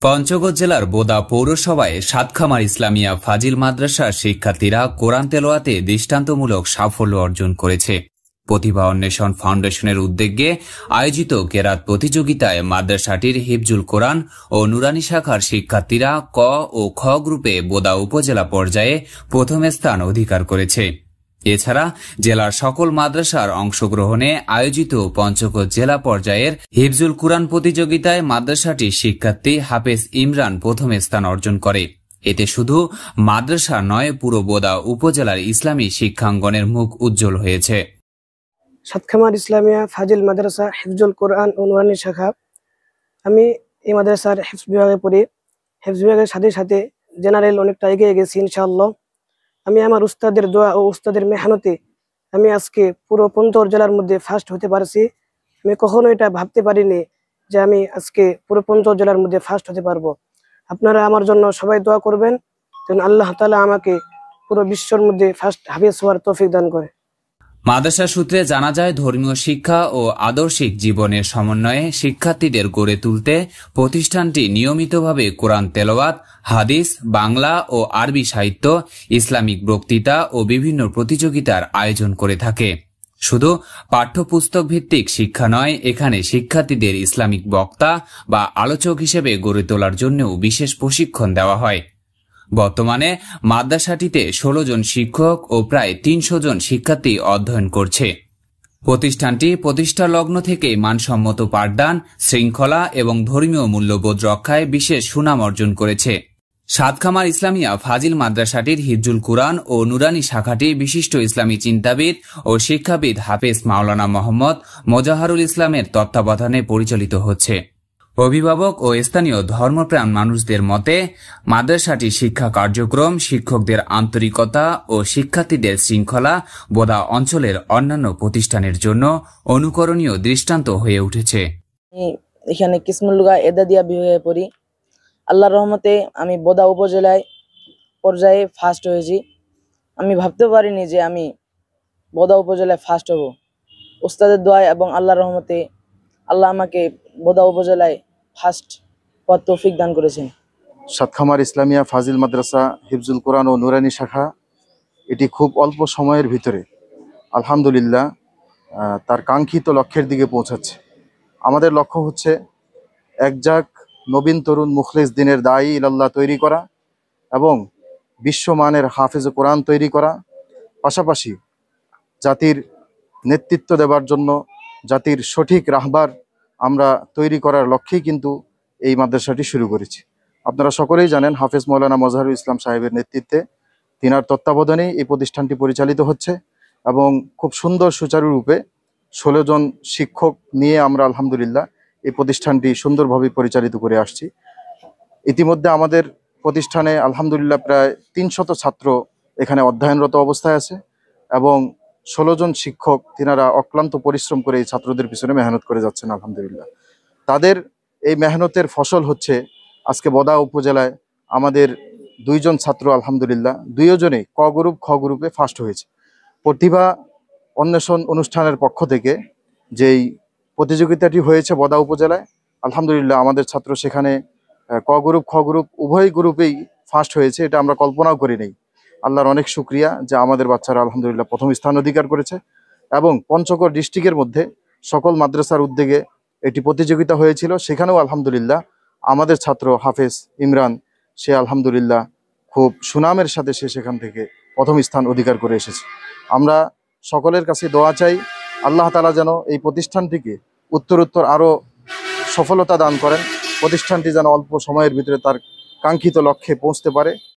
পঞ্চগড় জেলার বোদা পৌরসভায় সাতখামার ইসলামিয়া ফাজিল মাদ্রাসার শিক্ষার্থীরা কোরআন তেলাওয়াতে দৃষ্টান্তমূলক সাফল্য অর্জন করেছে। প্রতিভা অন্বেষণ ফাউন্ডেশনের উদ্যোগে আয়োজিত কেরাত প্রতিযোগিতায় মাদ্রাসাটির হিফজুল কোরআন ও নুরানি শাখার শিক্ষার্থীরা ক ও খ গ্রুপে বোদা উপজেলা পর্যায়ে প্রথম স্থান অধিকার করেছে। এছাড়া জেলার সকল মাদ্রাসার অংশগ্রহণে আয়োজিত পঞ্চগড় জেলা পর্যায়ের হিফজুল কুরআন প্রতিযোগিতায় মাদ্রাসাটির শিক্ষার্থী হাফেজ ইমরান প্রথম স্থান অর্জন করে। এতে শুধু মাদ্রাসা নয়, পুরো বোদা উপজেলার ইসলামী শিক্ষাঙ্গনের মুখ উজ্জ্বল হয়েছে। সাতখামার ইসলামিয়া ফাজিল মাদ্রাসা হিফজুল কোরআন ও নুরানি শাখা। আমি এই মাদ্রাসার হিফজ বিভাগে পড়ি। হিফজ বিভাগের সাথে সাথে জেনারেল অনেকটা এগিয়ে গেছি ইনশাআল্লাহ। আমি আমার উস্তাদের দোয়া ও উস্তাদের মেহনতে আমি আজকে পুরো পঞ্চগড় জেলার মধ্যে ফার্স্ট হতে পারছি। আমি কখনো এটা ভাবতে পারিনি যে আমি আজকে পুরো পঞ্চগড় জেলার মধ্যে ফার্স্ট হতে পারবো। আপনারা আমার জন্য সবাই দোয়া করবেন যেন আল্লাহ তাআলা আমাকে পুরো বিশ্বের মধ্যে ফার্স্ট হাফেজ হওয়ার তৌফিক দান করে। মাদ্রাসা সূত্রে জানা যায়, ধর্মীয় শিক্ষা ও আদর্শিক জীবনের সমন্বয়ে শিক্ষার্থীদের গড়ে তুলতে প্রতিষ্ঠানটি নিয়মিতভাবে কোরআন তেলাওয়াত, হাদিস, বাংলা ও আরবি সাহিত্য, ইসলামিক বক্তৃতা ও বিভিন্ন প্রতিযোগিতার আয়োজন করে থাকে। শুধু পাঠ্যপুস্তক ভিত্তিক শিক্ষা নয়, এখানে শিক্ষার্থীদের ইসলামিক বক্তা বা আলোচক হিসেবে গড়ে তোলার জন্যও বিশেষ প্রশিক্ষণ দেওয়া হয়। বর্তমানে মাদ্রাসাটিতে 16 জন শিক্ষক ও প্রায় 300 জন শিক্ষার্থী অধ্যয়ন করছে। প্রতিষ্ঠানটি প্রতিষ্ঠা লগ্ন থেকে মানসম্মত পাঠদান, শৃঙ্খলা এবং ধর্মীয় মূল্যবোধ রক্ষায় বিশেষ সুনাম অর্জন করেছে। সাতখামার ইসলামিয়া ফাজিল মাদ্রাসাটির হিফজুল কুরআন ও নুরানি শাখাটি বিশিষ্ট ইসলামী চিন্তাবিদ ও শিক্ষাবিদ হাফেজ মাওলানা মোহাম্মদ মোজাহারুল ইসলামের তত্ত্বাবধানে পরিচালিত হচ্ছে। অভিভাবক ও স্থানীয় ধর্মপ্রাণ মানুষদের মতে মাদ্রাসাটির শিক্ষা কার্যক্রম, শিক্ষকদের আন্তরিকতা ও শিক্ষার্থীদের শৃঙ্খলা বোদা অঞ্চলের অন্যান্য প্রতিষ্ঠানের জন্য অনুকরণীয় দৃষ্টান্ত হয়ে উঠেছে। এখানে কিসমুল্লুগা এদাদিয়া বিভাগে পড়ি। আল্লাহর রহমতে আমি বোদা উপজেলায় পর্যায়ে ফার্স্ট হয়েছি। আমি ভাবতে পারিনি যে আমি বোদা উপজেলায় ফার্স্ট হব। উস্তাদের দোয়া এবং আল্লাহর রহমতে আল্লাহ আমাকে বোদা উপজেলায় ফার্স্ট হওয়ার তৌফিক দান করেছেন। সাতখামার ইসলামিয়া ফাজিল মাদ্রাসা হিফজুল কোরআন ও নুরানি শাখা এটি খুব অল্প সময়ের ভিতরে আলহামদুলিল্লাহ তার কাঙ্ক্ষিত লক্ষ্যের দিকে পৌঁছাচ্ছে। আমাদের লক্ষ্য হচ্ছে একজাক নবীন তরুণ মুখলিস দিনের দায়ী ইলাল্লাহ তৈরি করা এবং বিশ্বমানের হাফেজ কোরআন তৈরি করা, পাশাপাশি জাতির নেতৃত্ব দেবার জন্য জাতির সঠিক রাহবার আমরা তৈরি করার লক্ষ্যেই কিন্তু এই মাদ্রাসাটি শুরু করেছি। আপনারা সকলেই জানেন, হাফেজ মাওলানা মোজাহারুল ইসলাম সাহেবের নেতৃত্বে, তিনার তত্ত্বাবধানেই এই প্রতিষ্ঠানটি পরিচালিত হচ্ছে এবং খুব সুন্দর সুচারুরূপে 16 জন শিক্ষক নিয়ে আমরা আলহামদুলিল্লাহ এই প্রতিষ্ঠানটি সুন্দরভাবে পরিচালিত করে আসছি। ইতিমধ্যে আমাদের প্রতিষ্ঠানে আলহামদুলিল্লাহ প্রায় 300 ছাত্র এখানে অধ্যয়নরত অবস্থায় আছে এবং 16 জন শিক্ষক তিনারা অক্লান্ত পরিশ্রম করে এই ছাত্রদের পিছনে মেহনত করে যাচ্ছেন আলহামদুলিল্লাহ। তাদের এই মেহনতের ফসল হচ্ছে আজকে বোদা উপজেলায় আমাদের 2 জন ছাত্র আলহামদুলিল্লাহ 2 জনেই ক গ্রুপ খ গ্রুপে ফার্স্ট হয়েছে। প্রতিভা অন্বেষণ অনুষ্ঠানের পক্ষ থেকে যেই প্রতিযোগিতাটি হয়েছে বোদা উপজেলায়, আলহামদুলিল্লাহ আমাদের ছাত্র সেখানে ক গ্রুপ খ গ্রুপ উভয় গ্রুপেই ফার্স্ট হয়েছে। এটা আমরা কল্পনাও করি নাই। আল্লাহর অনেক শুকরিয়া যে আমাদের বাচ্চারা আলহামদুলিল্লাহ প্রথম স্থান অধিকার করেছে এবং পঞ্চগড় ডিস্ট্রিক্টের মধ্যে সকল মাদ্রাসার উদ্যোগে এটি প্রতিযোগিতা হয়েছিল। সেখানেও আলহামদুলিল্লাহ আমাদের ছাত্র হাফেজ ইমরান সে আলহামদুলিল্লাহ খুব সুনামের সাথে সে সেখান থেকে প্রথম স্থান অধিকার করে এসেছে। আমরা সকলের কাছে দোয়া চাই আল্লাহ তাআলা যেন এই প্রতিষ্ঠানটিকে উত্তরোত্তর আরও সফলতা দান করেন, প্রতিষ্ঠানটি যেন অল্প সময়ের ভিতরে তার কাঙ্ক্ষিত লক্ষ্যে পৌঁছতে পারে।